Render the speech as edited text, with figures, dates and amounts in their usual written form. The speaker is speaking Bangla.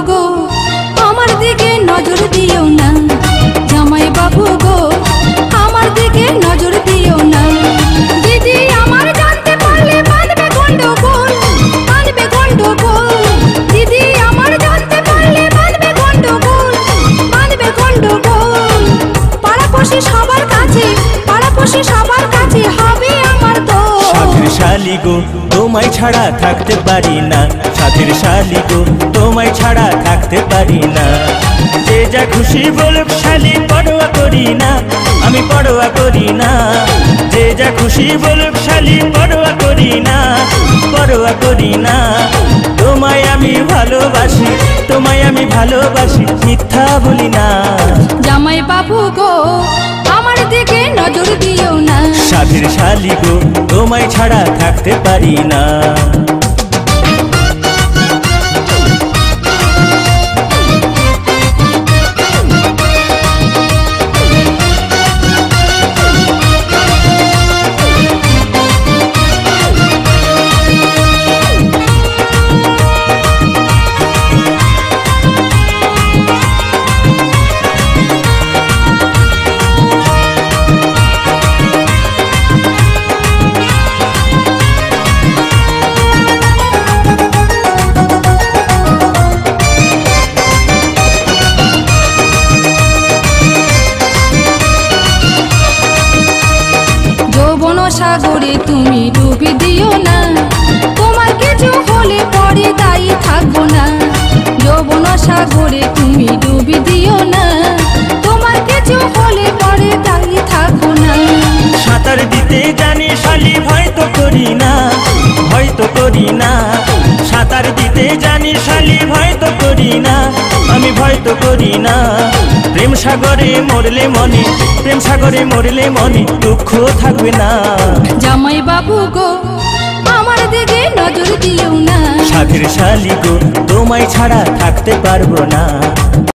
গো আমার দিকে নজর দিও না, জামাই বাবু গো আমার দিকে নজর দিও না। দিদি আমার জানতে পারলে বাঁধবে গন্ডগোল, বাঁধবে গন্ডগোল। দিদি আমার জানতে পারলে বাঁধবে গন্ডগোল, বাঁধবে গন্ডগোল। পাড়াপড়শি সবার কাছে, পাড়াপড়শি সবার কাছে হবে আমার দোষ। সাথের শালি গো তোমায় ছাড়া থাকতে পারি না, সাথের শালি গো তোমায় ছাড়া থাকতে পারি না। যে যা খুশি বলুক শালি পরোয়া করি না, আমি পরোয়া করি না। যে যা খুশি বলুক শালি পরোয়া করি না, পরোয়া করি না। তোমায় আমি ভালোবাসি, তোমায় আমি ভালোবাসি, মিথ্যা বলি না। জামাই বাবু গো আমার দিকে নজর দিও না। সাথের শালি গো তোমায় ছাড়া থাকতে পারি না। সাগরে তুমি ডুবে দিও না, তোমার কিছু হলে পরে দায়ী থাকবো না। যৌবন সাগরে তুমি ডুবে দিও না, তোমার কিছু হলে পরে দায়ী থাকবো না। সাঁতার দিতে জানি শালি ভয় তো করি না, ভয় তো করি না। সাঁতার দিতে জানি শালি ভয় তো করি না, আমি ভয় তো করি না। প্রেম সাগরে মরলে মনে, প্রেম সাগরে মরলে মনে দুঃখ থাকবে না। জামাই বাবু গো আমার দিকে নজর দিও না। সাথের শালি গো তোমায় ছাড়া থাকতে পারবো না।